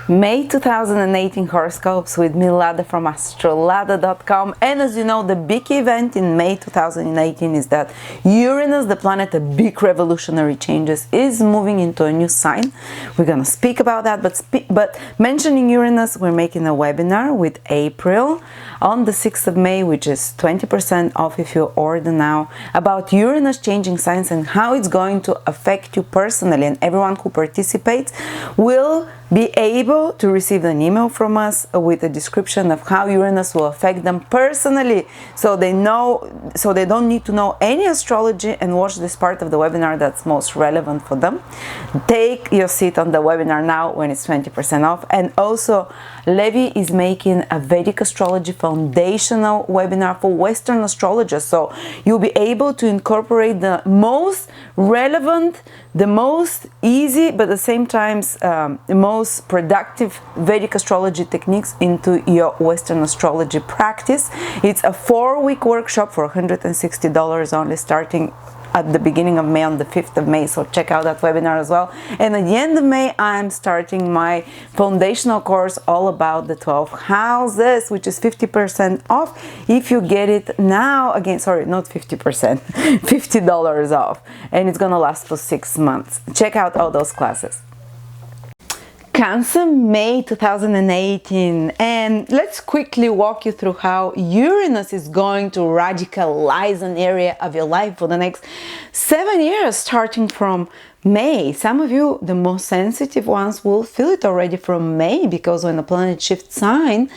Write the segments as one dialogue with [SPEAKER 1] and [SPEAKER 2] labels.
[SPEAKER 1] May 2018 horoscopes with me, Lada from astrolada.com. And as you know, the big event in May 2018 is that Uranus, the planet of big revolutionary changes, is moving into a new sign. We're going to speak about that, but mentioning Uranus, we're making a webinar with April on the 6th of May, which is 20% off if you order now, about Uranus changing signs and how it's going to affect you personally. And everyone who participates will be able to receive an email from us with a description of how Uranus will affect them personally, so they don't need to know any astrology and watch this part of the webinar that's most relevant for them. Take your seat on the webinar now when it's 20% off. And also, Levi is making a Vedic astrology foundational webinar for Western astrologers, so you'll be able to incorporate the most relevant, the most easy, but at the same time most productive Vedic astrology techniques into your Western astrology practice. It's a 4-week workshop for $160 only, starting at the beginning of May, on the 5th of May, so check out that webinar as well. And at the end of May, I'm starting my foundational course all about the 12 houses, which is 50% off if you get it now. Again, sorry, not 50%, $50 off, and it's gonna last for 6 months. Check out all those classes. Cancer, May 2018, and let's quickly walk you through how Uranus is going to radicalize an area of your life for the next 7 years, starting from May. Some of you, the most sensitive ones, will feel it already from May, because when the planet shifts sign,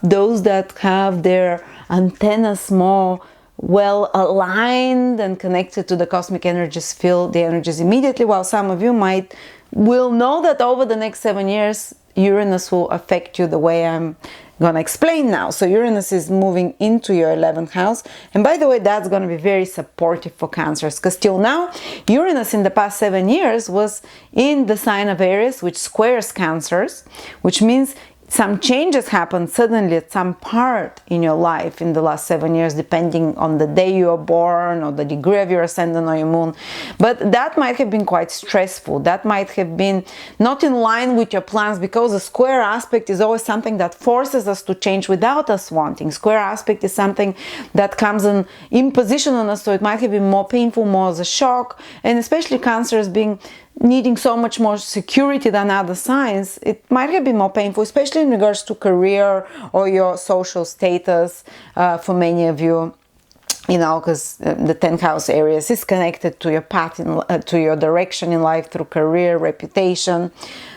[SPEAKER 1] those that have their antennas more well aligned and connected to the cosmic energies feel the energies immediately, while some of you will know that over the next 7 years Uranus will affect you the way I'm gonna explain now. So Uranus is moving into your 11th house, and by the way, that's gonna be very supportive for Cancers, because till now Uranus in the past 7 years was in the sign of Aries, which squares Cancers, which means some changes happen suddenly at some part in your life in the last 7 years, depending on the day you were born or the degree of your ascendant or your moon. But that might have been quite stressful. That might have been not in line with your plans, because a square aspect is always something that forces us to change without us wanting. Square aspect is something that comes in imposition on us, so it might have been more painful, more as a shock, and especially Cancers needing so much more security than other signs, it might have been more painful, especially in regards to career or your social status for many of you. You know, because the 10th house Aries is connected to your path, to your direction in life through career, reputation,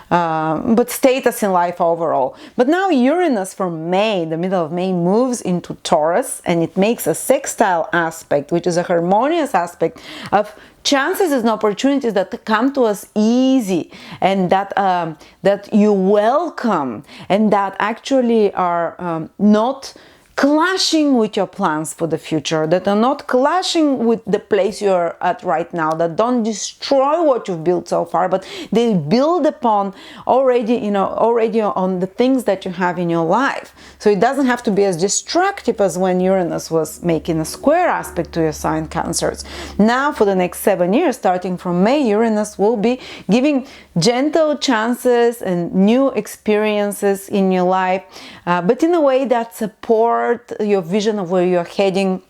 [SPEAKER 1] but status in life overall. But now Uranus from May, the middle of May, moves into Taurus, and it makes a sextile aspect, which is a harmonious aspect of chances and opportunities that come to us easy, and that you welcome, and that actually are not clashing with your plans for the future, that are not clashing with the place you're at right now, that don't destroy what you've built so far, but they build upon already on the things that you have in your life. So it doesn't have to be as destructive as when Uranus was making a square aspect to your sign, Cancers. Now for the next 7 years, starting from May, Uranus will be giving gentle chances and new experiences in your life, but in a way that support your vision of where you're heading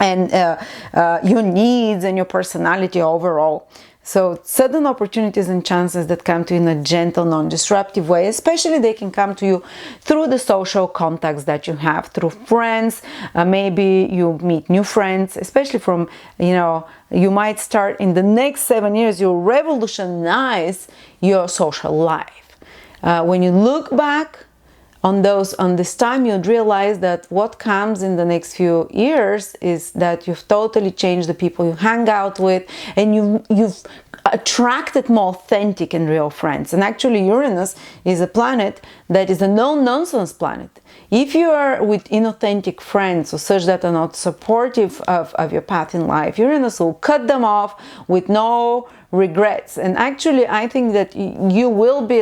[SPEAKER 1] and your needs and your personality overall. So sudden opportunities and chances that come to you in a gentle, non-disruptive way, especially they can come to you through the social contacts that you have, through friends. Maybe you meet new friends, especially from, you might start in the next 7 years, you revolutionize your social life. When you look back on this time, you'll realize that what comes in the next few years is that you've totally changed the people you hang out with, and you've attracted more authentic and real friends. And actually Uranus is a planet that is a no-nonsense planet. If you are with inauthentic friends or such that are not supportive of your path in life, Uranus will cut them off with no regrets. And actually I think that you will be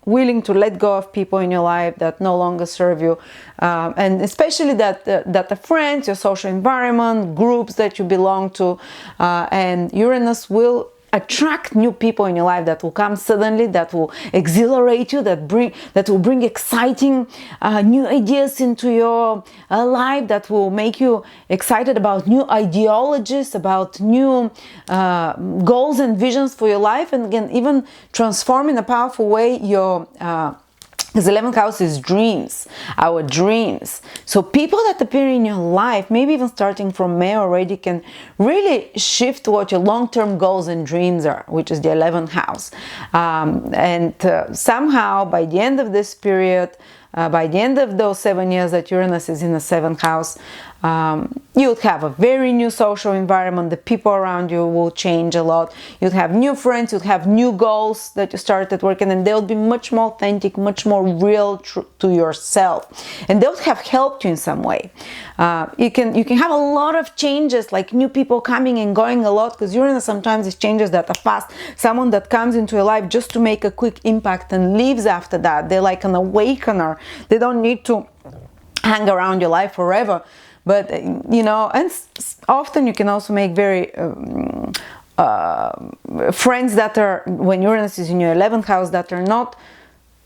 [SPEAKER 1] willing to let go of people in your life that no longer serve you, and especially that the friends, your social environment, groups that you belong to, and Uranus will attract new people in your life that will come suddenly, that will exhilarate you, that will bring exciting new ideas into your life, that will make you excited about new ideologies, about new goals and visions for your life, and can even transform in a powerful way your because 11th house is dreams, our dreams. So people that appear in your life, maybe even starting from May already, can really shift what your long-term goals and dreams are, which is the 11th house. Somehow by the end of this period, by the end of those 7 years that Uranus is in the 7th house, you'd have a very new social environment. The people around you will change a lot. You'd have new friends, you'd have new goals that you started working, and they'll be much more authentic, much more real to yourself, and they'll have helped you in some way. You can have a lot of changes, like new people coming and going a lot, because Uranus sometimes is changes that are fast. Someone that comes into your life just to make a quick impact and leaves after that. They're like an awakener. They don't need to hang around your life forever. But, you know, and often you can also make very friends that are, when Uranus is in your 11th house, that are not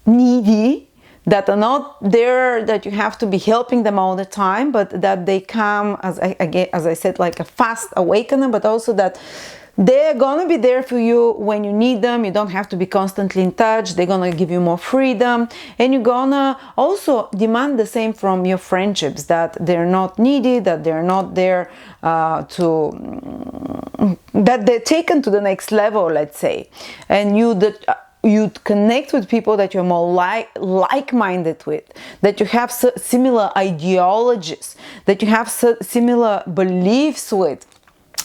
[SPEAKER 1] needy, that are not there, that you have to be helping them all the time, but that they come, as I said, like a fast awakener, but also that they're gonna be there for you when you need them. You don't have to be constantly in touch. They're gonna give you more freedom, and you're gonna also demand the same from your friendships, that they're not needy, that they're not there that they're taken to the next level, let's say. And you'd connect with people that you're more like-minded with, that you have similar ideologies, that you have similar beliefs with.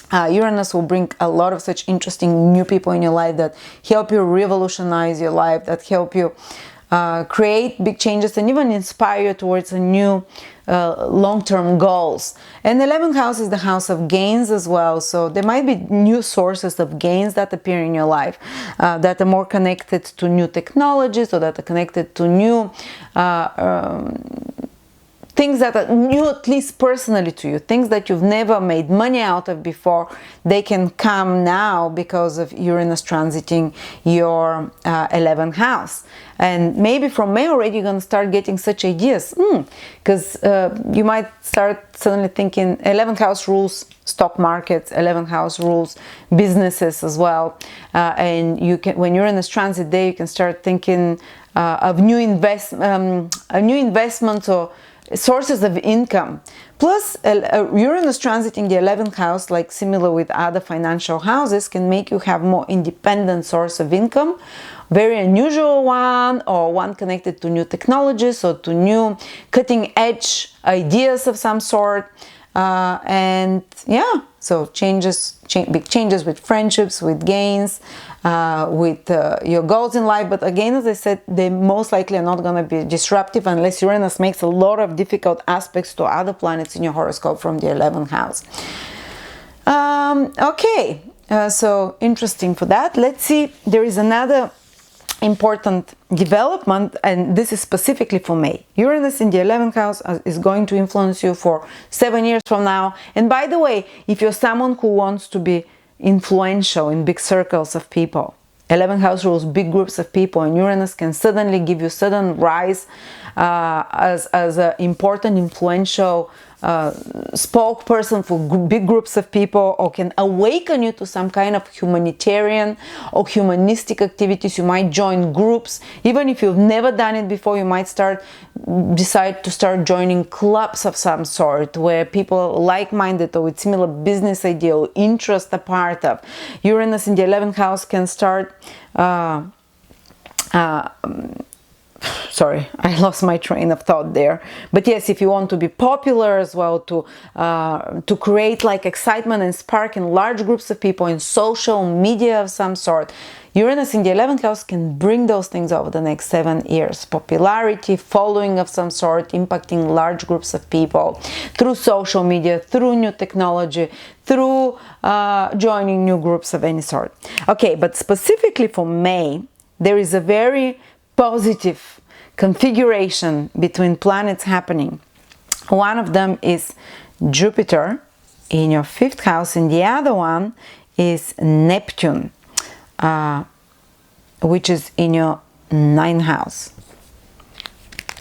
[SPEAKER 1] Uranus will bring a lot of such interesting new people in your life that help you revolutionize your life, that help you create big changes and even inspire you towards a new long-term goals. And the 11th house is the house of gains as well, so there might be new sources of gains that appear in your life that are more connected to new technologies, or that are connected to new things that are new, at least personally to you, things that you've never made money out of before. They can come now because of Uranus transiting your 11th house. And maybe from May already you're going to start getting such ideas, because you might start suddenly thinking 11th house rules stock markets, 11th house rules businesses as well, and you can, when Uranus transit there, you can start thinking of new investments or sources of income. Plus, Uranus transiting the 11th house, like similar with other financial houses, can make you have more independent source of income, very unusual one, or one connected to new technologies or to new cutting edge ideas of some sort. And yeah, so big changes with friendships, with gains, with your goals in life. But again, as I said, they most likely are not going to be disruptive unless Uranus makes a lot of difficult aspects to other planets in your horoscope from the 11th house. Okay, so interesting for that. Let's see, there is another important development, and this is specifically for May. Uranus in the 11th house is going to influence you for 7 years from now. And by the way, if you're someone who wants to be influential in big circles of people, 11th house rules big groups of people, and Uranus can suddenly give you sudden rise as an important, influential spokesperson for big groups of people, or can awaken you to some kind of humanitarian or humanistic activities. You might join groups, even if you've never done it before. You might decide to start joining clubs of some sort, where people like-minded or with similar business idea or interest are part of. Uranus in the 11th house can start sorry, I lost my train of thought there. But yes, if you want to be popular as well, to create like excitement and spark in large groups of people in social media of some sort, Uranus in the 11th house can bring those things over the next 7 years. Popularity, following of some sort, impacting large groups of people through social media, through new technology, through joining new groups of any sort. Okay, but specifically for May, there is a very positive configuration between planets happening. One of them is Jupiter in your 5th house, and the other one is Neptune. which is in your 9th house.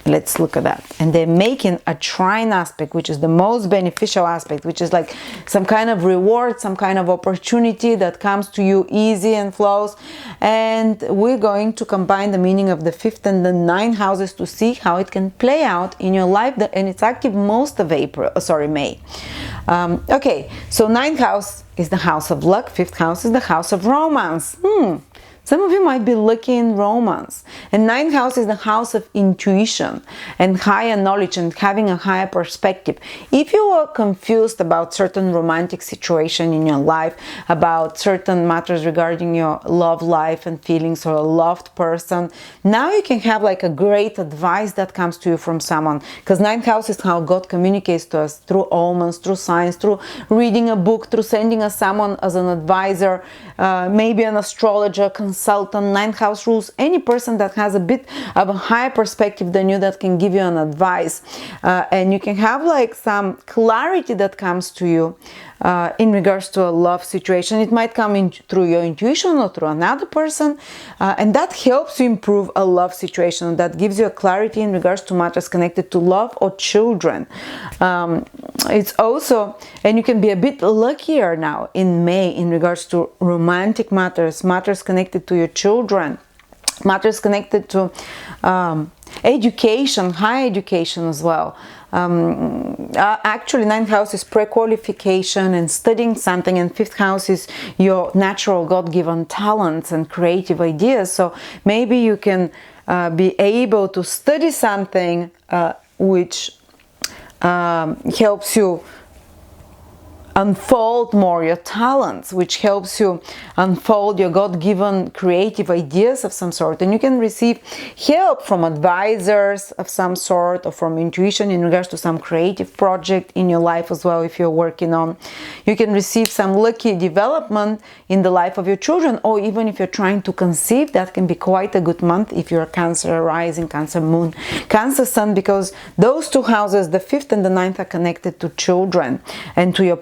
[SPEAKER 1] Let's look at that. And they're making a trine aspect, which is the most beneficial aspect, which is like some kind of reward, some kind of opportunity that comes to you easy and flows. And we're going to combine the meaning of the 5th and the 9th houses to see how it can play out in your life. And it's active most of May. Okay, so 9th house is the house of luck. 5th house is the house of romance. Some of you might be lucky in romance. And 9th house is the house of intuition and higher knowledge and having a higher perspective. If you are confused about certain romantic situation in your life, about certain matters regarding your love life and feelings or a loved person, now you can have like a great advice that comes to you from someone. Because 9th house is how God communicates to us through omens, through signs, through reading a book, through sending us someone as an advisor, maybe an astrologer, consultant. 9th house rules any person that has a bit of a higher perspective than you that can give you an advice, and you can have like some clarity that comes to you in regards to a love situation. It might come in through your intuition or through another person, and that helps you improve a love situation. That gives you a clarity in regards to matters connected to love or children. It's also, and you can be a bit luckier now in May in regards to romantic matters, matters connected to your children, matters connected to education, higher education as well. Actually, 9th house is pre-qualification and studying something, and 5th house is your natural God-given talents and creative ideas. So maybe you can be able to study something which helps you unfold more your talents, which helps you unfold your God-given creative ideas of some sort. And you can receive help from advisors of some sort or from intuition in regards to some creative project in your life as well, if you're working on. You can receive some lucky development in the life of your children, or even if you're trying to conceive, that can be quite a good month if you're a Cancer rising, Cancer moon, Cancer sun, because those two houses, the 5th and the 9th, are connected to children and to your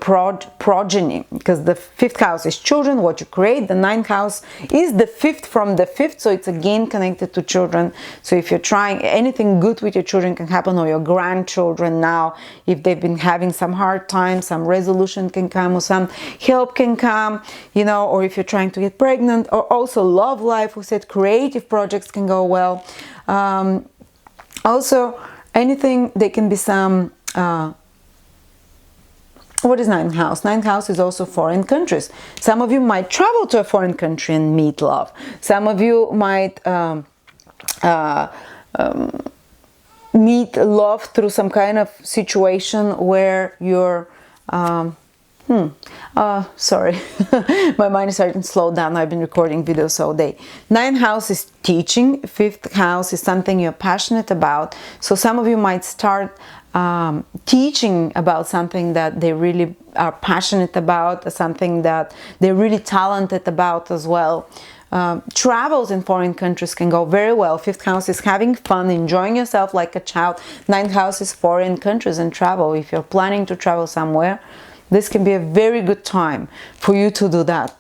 [SPEAKER 1] progeny, because the 5th house is children, what you create. The 9th house is the 5th from the 5th, so it's again connected to children. So if you're trying anything good with your children can happen, or your grandchildren now, if they've been having some hard times, some resolution can come or some help can come, you know, or if you're trying to get pregnant, or also love life, we said creative projects can go well. Also anything, there can be some what is 9th house? 9th house is also foreign countries. Some of you might travel to a foreign country and meet love. Some of you might meet love through some kind of situation where you're sorry, my mind is starting to slow down. I've been recording videos all day. 9th house is teaching. 5th house is something you're passionate about. So some of you might start teaching about something that they really are passionate about, something that they're really talented about as well. Travels in foreign countries can go very well. 5th house is having fun, enjoying yourself like a child. 9th house is foreign countries and travel. If you're planning to travel somewhere, this can be a very good time for you to do that.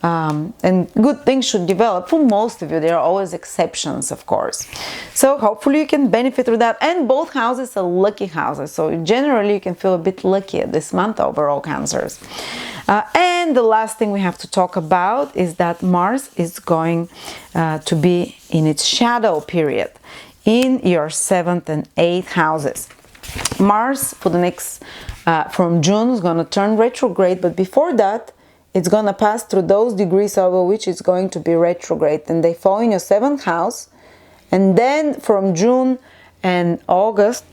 [SPEAKER 1] And good things should develop for most of you. There are always exceptions, of course. So hopefully you can benefit through that. And both houses are lucky houses, so generally you can feel a bit luckier this month overall, Cancers. And the last thing we have to talk about is that Mars is going to be in its shadow period in your 7th and 8th houses. Mars for the next from June is going to turn retrograde, but before that it's going to pass through those degrees over which it's going to be retrograde, and they fall in your 7th house. And then from June and August,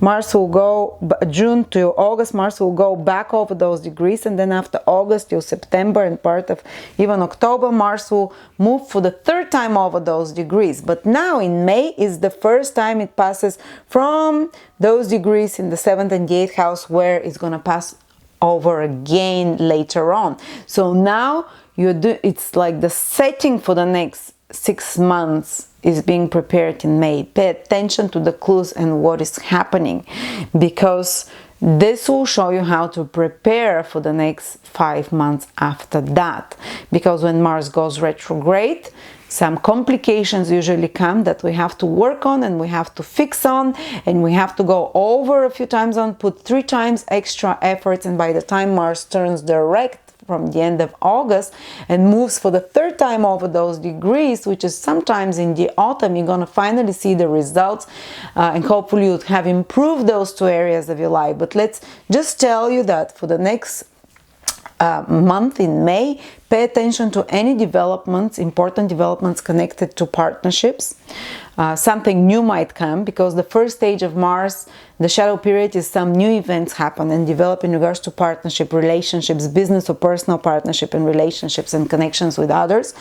[SPEAKER 1] Mars will go, June to August, Mars will go back over those degrees, and then after August till September and part of even October, Mars will move for the 3rd time over those degrees. But now in May is the first time it passes from those degrees in the 7th and the 8th house, where it's going to pass over again later on. So now it's like the setting for the next 6 months is being prepared in May. Pay attention to the clues and what is happening, because this will show you how to prepare for the next 5 months after that, because when Mars goes retrograde, some complications usually come that we have to work on and we have to fix on, and we have to go over a few times on, put 3 times extra efforts, and by the time Mars turns direct from the end of August and moves for the 3rd time over those degrees, which is sometimes in the autumn, you're going to finally see the results, and hopefully you'll have improved those 2 areas of your life. But let's just tell you that for the next month in May, pay attention to any developments, important developments connected to partnerships. Something new might come, because the first stage of Mars, the shadow period, is some new events happen and develop in regards to partnership, relationships, business or personal partnership and relationships and connections with others,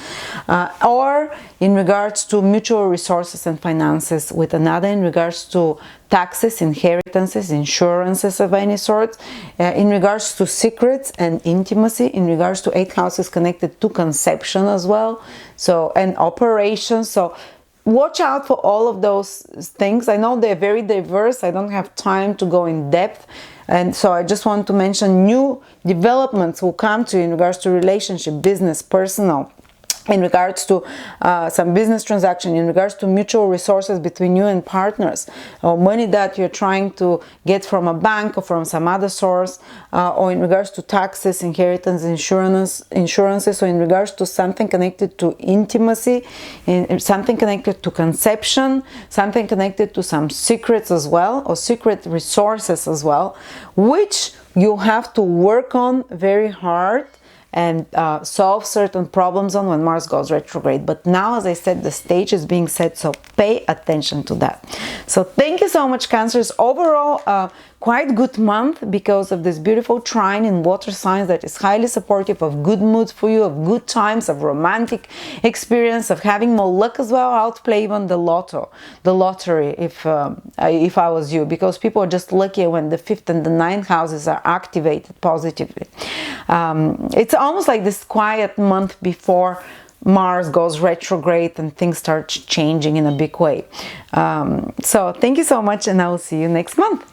[SPEAKER 1] or in regards to mutual resources and finances with another, in regards to taxes, inheritances, insurances of any sort, in regards to secrets and intimacy, in regards to 8 houses connected to conception as well, so, and operations. So watch out for all of those things. I know they're very diverse. I don't have time to go in depth. And so I just want to mention new developments will come to you in regards to relationship, business, personal, in regards to some business transaction, in regards to mutual resources between you and partners, or money that you're trying to get from a bank or from some other source, or in regards to taxes, inheritance, insurances, or in regards to something connected to intimacy, something connected to conception, something connected to some secrets as well, or secret resources as well, which you have to work on very hard and solve certain problems on when Mars goes retrograde. But now, as I said, the stage is being set, so pay attention to that. So thank you so much, Cancers. Overall, quite good month because of this beautiful trine in water signs that is highly supportive of good moods for you, of good times, of romantic experience, of having more luck as well. I would play even the lottery if I was you, because people are just luckier when the 5th and the 9th houses are activated positively. It's almost like this quiet month before Mars goes retrograde and things start changing in a big way. So thank you so much, and I will see you next month.